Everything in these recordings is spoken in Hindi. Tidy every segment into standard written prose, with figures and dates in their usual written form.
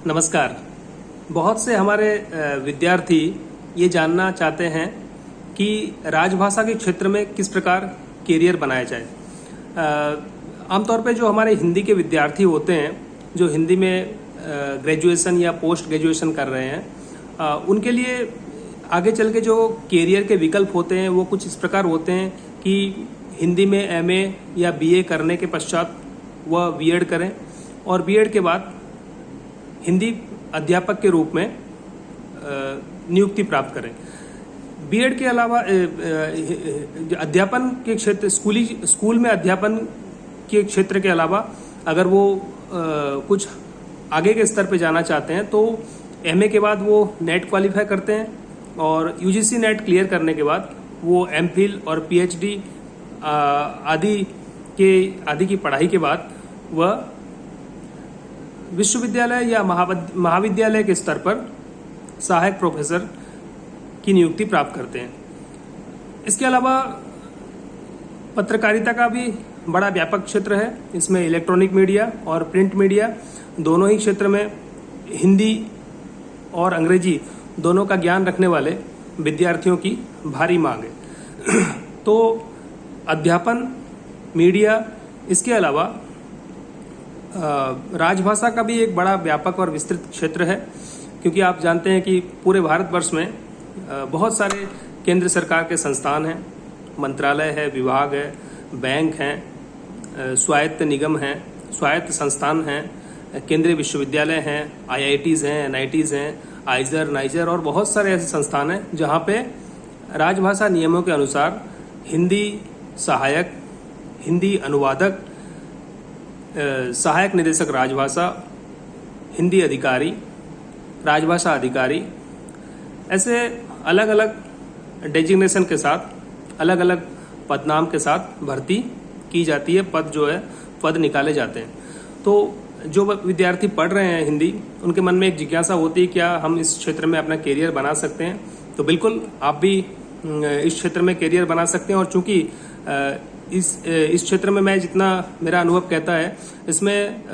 नमस्कार। बहुत से हमारे विद्यार्थी ये जानना चाहते हैं कि राजभाषा के क्षेत्र में किस प्रकार करियर बनाया जाए। आमतौर पे जो हमारे हिंदी के विद्यार्थी होते हैं, जो हिंदी में ग्रेजुएशन या पोस्ट ग्रेजुएशन कर रहे हैं, उनके लिए आगे चल के जो करियर के विकल्प होते हैं वो कुछ इस प्रकार होते हैं कि हिंदी में एमए या बीए करने के पश्चात वह बीएड करें और बीएड के बाद हिंदी अध्यापक के रूप में नियुक्ति प्राप्त करें। बीएड के अलावा अध्यापन के क्षेत्र स्कूल में अध्यापन के क्षेत्र के अलावा अगर वो कुछ आगे के स्तर पे जाना चाहते हैं तो एमए के बाद वो नेट क्वालिफाई करते हैं और यूजीसी नेट क्लियर करने के बाद वो एमफिल और पीएचडी आदि की पढ़ाई के बाद वह विश्वविद्यालय या महाविद्यालय के स्तर पर सहायक प्रोफेसर की नियुक्ति प्राप्त करते हैं। इसके अलावा पत्रकारिता का भी बड़ा व्यापक क्षेत्र है। इसमें इलेक्ट्रॉनिक मीडिया और प्रिंट मीडिया दोनों ही क्षेत्र में हिंदी और अंग्रेजी दोनों का ज्ञान रखने वाले विद्यार्थियों की भारी मांग है। तो अध्यापन, मीडिया, इसके अलावा राजभाषा का भी एक बड़ा व्यापक और विस्तृत क्षेत्र है, क्योंकि आप जानते हैं कि पूरे भारतवर्ष में बहुत सारे केंद्र सरकार के संस्थान हैं, मंत्रालय है, विभाग है, बैंक हैं, स्वायत्त निगम हैं, स्वायत्त संस्थान हैं, केंद्रीय विश्वविद्यालय हैं, आईआईटीज हैं, एनआईटीज हैं, आइजर, नाइजर और बहुत सारे ऐसे संस्थान हैं जहाँ पे राजभाषा नियमों के अनुसार हिंदी सहायक, हिंदी अनुवादक, सहायक निदेशक राजभाषा, हिंदी अधिकारी, राजभाषा अधिकारी, ऐसे अलग अलग डेजिग्नेशन के साथ, अलग अलग पदनाम के साथ भर्ती की जाती है। पद निकाले जाते हैं। तो जो विद्यार्थी पढ़ रहे हैं हिंदी, उनके मन में एक जिज्ञासा होती है, क्या हम इस क्षेत्र में अपना करियर बना सकते हैं? तो बिल्कुल आप भी इस क्षेत्र में करियर बना सकते हैं। और चूंकि इस क्षेत्र में मैं जितना मेरा अनुभव कहता है, इसमें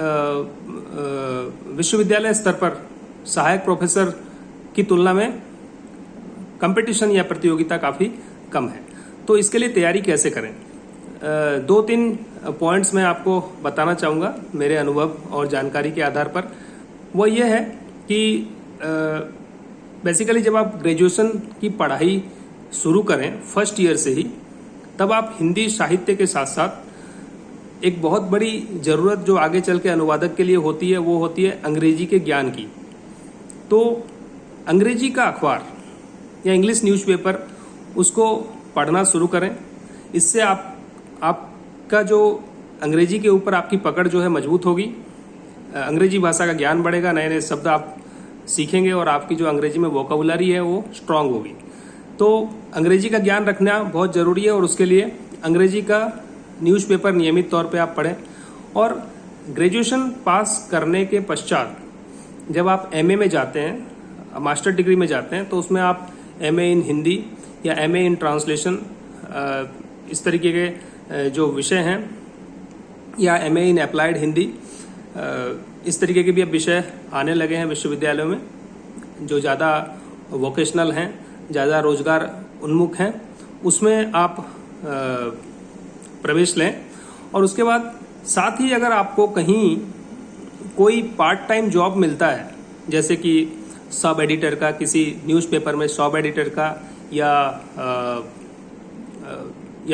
विश्वविद्यालय स्तर पर सहायक प्रोफेसर की तुलना में कंपटीशन या प्रतियोगिता काफ़ी कम है। तो इसके लिए तैयारी कैसे करें? 2-3 पॉइंट्स मैं आपको बताना चाहूँगा मेरे अनुभव और जानकारी के आधार पर। वो ये है कि बेसिकली जब आप ग्रेजुएशन की पढ़ाई शुरू करें फर्स्ट ईयर से ही, तब आप हिंदी साहित्य के साथ साथ एक बहुत बड़ी ज़रूरत जो आगे चल के अनुवादक के लिए होती है, वो होती है अंग्रेजी के ज्ञान की। तो अंग्रेजी का अखबार या इंग्लिश न्यूज़पेपर उसको पढ़ना शुरू करें। इससे आपका जो अंग्रेजी के ऊपर आपकी पकड़ जो है मजबूत होगी, अंग्रेजी भाषा का ज्ञान बढ़ेगा, नए नए शब्द आप सीखेंगे और आपकी जो अंग्रेजी में वोकैबुलरी है वो स्ट्रांग होगी। तो अंग्रेजी का ज्ञान रखना बहुत ज़रूरी है और उसके लिए अंग्रेजी का न्यूज़पेपर नियमित तौर पे आप पढ़ें। और ग्रेजुएशन पास करने के पश्चात जब आप एमए में जाते हैं, मास्टर डिग्री में जाते हैं, तो उसमें आप एमए इन हिंदी या एमए इन ट्रांसलेशन, इस तरीके के जो विषय हैं, या एमए इन अप्लाइड हिंदी, इस तरीके के भी अब विषय आने लगे हैं विश्वविद्यालयों में, जो ज़्यादा वोकेशनल हैं, ज़्यादा रोजगार उन्मुख हैं। उसमें आप प्रवेश लें। और उसके बाद साथ ही अगर आपको कहीं कोई पार्ट टाइम जॉब मिलता है, जैसे कि सब एडिटर का, किसी न्यूज़पेपर में सब एडिटर का, या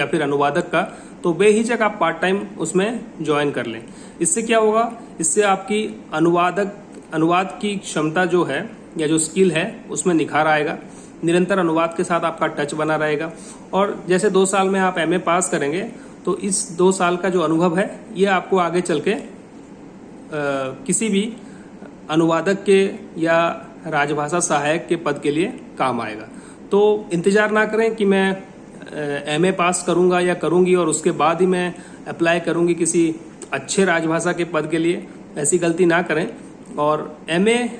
फिर अनुवादक का, तो बेहिचक आप पार्ट टाइम उसमें ज्वाइन कर लें। इससे क्या होगा? इससे आपकी अनुवाद की क्षमता जो है या जो स्किल है उसमें निखार आएगा। निरंतर अनुवाद के साथ आपका टच बना रहेगा। और जैसे 2 साल में आप एमए पास करेंगे तो इस 2 साल का जो अनुभव है ये आपको आगे चल के किसी भी अनुवादक के या राजभाषा सहायक के पद के लिए काम आएगा। तो इंतजार ना करें कि मैं एमए पास करूंगा या करूंगी और उसके बाद ही मैं अप्लाई करूंगी किसी अच्छे राजभाषा के पद के लिए। ऐसी गलती ना करें और एमए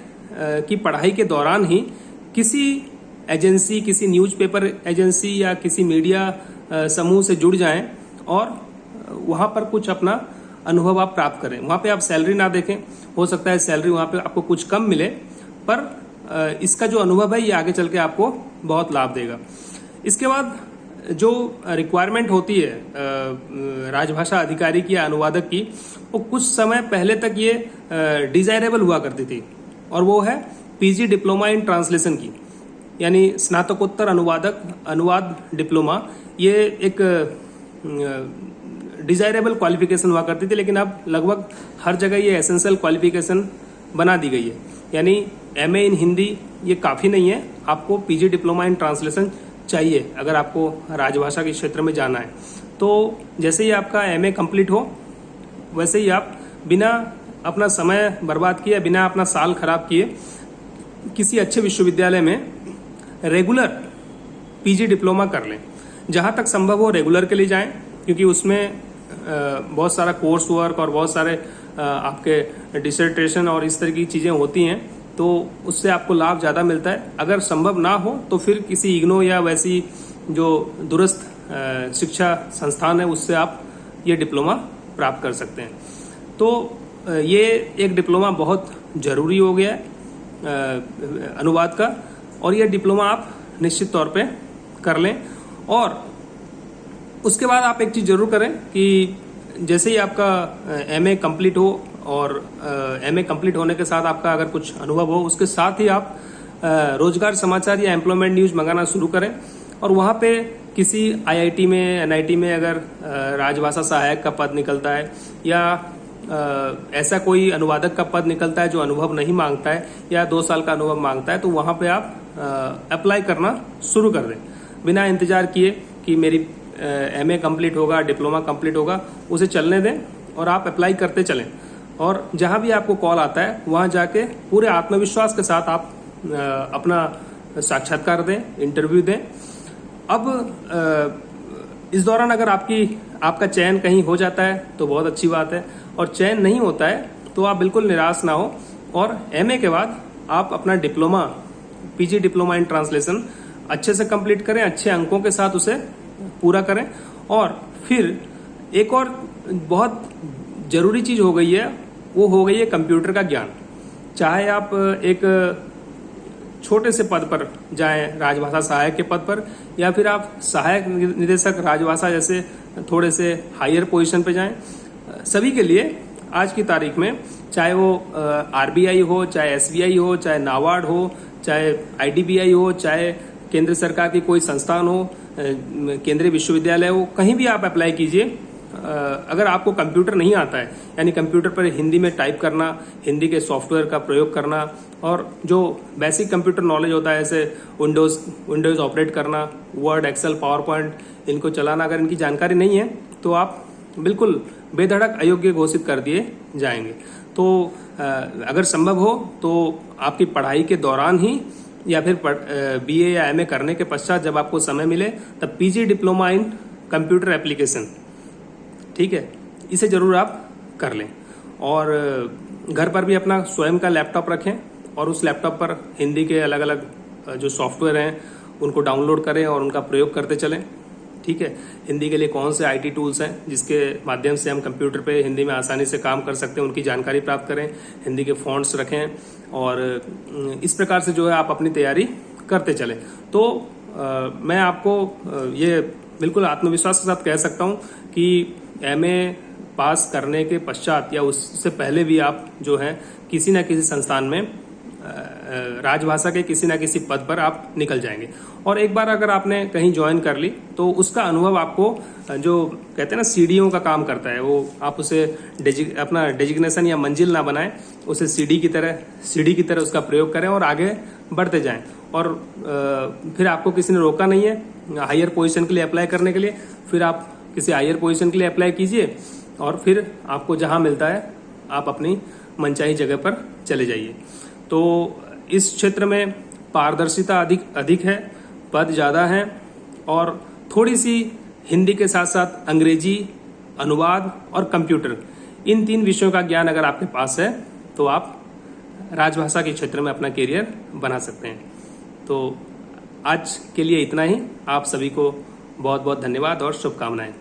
की पढ़ाई के दौरान ही किसी एजेंसी, किसी न्यूज़पेपर एजेंसी या किसी मीडिया समूह से जुड़ जाएं और वहां पर कुछ अपना अनुभव आप प्राप्त करें। वहां पे आप सैलरी ना देखें, हो सकता है सैलरी वहां पे आपको कुछ कम मिले, पर इसका जो अनुभव है ये आगे चल के आपको बहुत लाभ देगा। इसके बाद जो रिक्वायरमेंट होती है राजभाषा अधिकारी की या अनुवादक की, वो कुछ समय पहले तक ये डिजायरेबल हुआ करती थी, और वो है पीजी डिप्लोमा इन ट्रांसलेशन की, यानी स्नातकोत्तर अनुवाद डिप्लोमा। ये एक डिजायरेबल क्वालिफिकेशन हुआ करती थी, लेकिन अब लगभग हर जगह ये एसेंशियल क्वालिफिकेशन बना दी गई है। यानी एमए इन हिंदी ये काफ़ी नहीं है, आपको पीजी डिप्लोमा इन ट्रांसलेशन चाहिए अगर आपको राजभाषा के क्षेत्र में जाना है। तो जैसे ही आपका एमए कंप्लीट हो, वैसे ही आप बिना अपना समय बर्बाद किए, बिना अपना साल खराब किए, किसी अच्छे विश्वविद्यालय में रेगुलर पीजी डिप्लोमा कर लें। जहाँ तक संभव हो रेगुलर के लिए जाएं, क्योंकि उसमें बहुत सारा कोर्स वर्क और बहुत सारे आपके डिसर्टेशन और इस तरह की चीज़ें होती हैं, तो उससे आपको लाभ ज़्यादा मिलता है। अगर संभव ना हो तो फिर किसी इग्नो या वैसी जो दूरस्थ शिक्षा संस्थान है उससे आप ये डिप्लोमा प्राप्त कर सकते हैं। तो ये एक डिप्लोमा बहुत ज़रूरी हो गया है अनुवाद का, और ये डिप्लोमा आप निश्चित तौर पे कर लें। और उसके बाद आप एक चीज़ जरूर करें कि जैसे ही आपका एमए कंप्लीट हो, और एमए कंप्लीट होने के साथ आपका अगर कुछ अनुभव हो, उसके साथ ही आप रोजगार समाचार या एम्प्लॉयमेंट न्यूज़ मंगाना शुरू करें। और वहाँ पे किसी आईआईटी में, एनआईटी में अगर राजभाषा सहायक का पद निकलता है, या ऐसा कोई अनुवादक का पद निकलता है जो अनुभव नहीं मांगता है या 2 साल का अनुभव मांगता है, तो वहाँ पे आप अप्लाई करना शुरू कर दें, बिना इंतजार किए कि मेरी एमए कंप्लीट होगा, डिप्लोमा कंप्लीट होगा। उसे चलने दें और आप अप्लाई करते चलें। और जहाँ भी आपको कॉल आता है वहाँ जाके पूरे आत्मविश्वास के साथ आप अपना साक्षात्कार दें, इंटरव्यू दें। अब इस दौरान अगर आपका चयन कहीं हो जाता है तो बहुत अच्छी बात है, और चयन नहीं होता है तो आप बिल्कुल निराश ना हो, और एमए के बाद आप अपना diploma, PG diploma in translation अच्छे से कंप्लीट करें, अच्छे अंकों के साथ उसे पूरा करें। और फिर एक और बहुत जरूरी चीज हो गई है, वो हो गई है कंप्यूटर का ज्ञान। चाहे आप एक छोटे से पद पर जाएं, राजभाषा सहायक के पद पर, या फिर आप सहायक निदेशक राजभाषा जैसे थोड़े से हायर पोजीशन पे जाएं, सभी के लिए आज की तारीख में, चाहे वो आरबीआई हो, चाहे एसबीआई हो, चाहे नाबार्ड हो, चाहे आईडीबीआई हो, चाहे केंद्र सरकार की कोई संस्थान हो, केंद्रीय विश्वविद्यालय हो, कहीं भी आप अप्लाई कीजिए। अगर आपको कंप्यूटर नहीं आता है, यानी कंप्यूटर पर हिंदी में टाइप करना, हिंदी के सॉफ्टवेयर का प्रयोग करना, और जो बेसिक कंप्यूटर नॉलेज होता है जैसे विंडोज ऑपरेट करना, वर्ड, एक्सेल, पावर पॉइंट, इनको चलाना, अगर इनकी जानकारी नहीं है तो आप बिल्कुल बेधड़क अयोग्य घोषित कर दिए जाएंगे। तो अगर संभव हो तो आपकी पढ़ाई के दौरान ही, या फिर बीए या एमए करने के पश्चात जब आपको समय मिले, तब PG diploma in computer application, ठीक है, इसे जरूर आप कर लें। और घर पर भी अपना स्वयं का लैपटॉप रखें, और उस लैपटॉप पर हिंदी के अलग अलग जो सॉफ्टवेयर हैं उनको डाउनलोड करें और उनका प्रयोग करते चलें। ठीक है, हिंदी के लिए कौन से आईटी टूल्स हैं जिसके माध्यम से हम कंप्यूटर पे हिंदी में आसानी से काम कर सकते हैं, उनकी जानकारी प्राप्त करें, हिंदी के फॉन्ट्स रखें, और इस प्रकार से जो है आप अपनी तैयारी करते चलें। तो मैं आपको ये बिल्कुल आत्मविश्वास के साथ कह सकता हूँ कि एमए पास करने के पश्चात या उससे पहले भी आप जो है किसी न किसी संस्थान में राजभाषा के किसी न किसी पद पर आप निकल जाएंगे। और एक बार अगर आपने कहीं ज्वाइन कर ली तो उसका अनुभव आपको, जो कहते हैं ना सीढ़ियों का काम करता है, वो आप उसे अपना डेजिग्नेशन या मंजिल ना बनाएं, उसे सीढ़ी की तरह उसका प्रयोग करें और आगे बढ़ते जाएं। और फिर आपको किसी ने रोका नहीं है हायर पोजीशन के लिए अप्लाई करने के लिए, फिर आप किसी हायर पोजीशन के लिए अप्लाई कीजिए, और फिर आपको जहां मिलता है आप अपनी मनचाही जगह पर चले जाइए। तो इस क्षेत्र में पारदर्शिता अधिक है, पद ज़्यादा हैं, और थोड़ी सी हिंदी के साथ साथ अंग्रेजी, अनुवाद और कंप्यूटर, इन 3 विषयों का ज्ञान अगर आपके पास है तो आप राजभाषा के क्षेत्र में अपना करियर बना सकते हैं। तो आज के लिए इतना ही। आप सभी को बहुत बहुत धन्यवाद और शुभकामनाएं।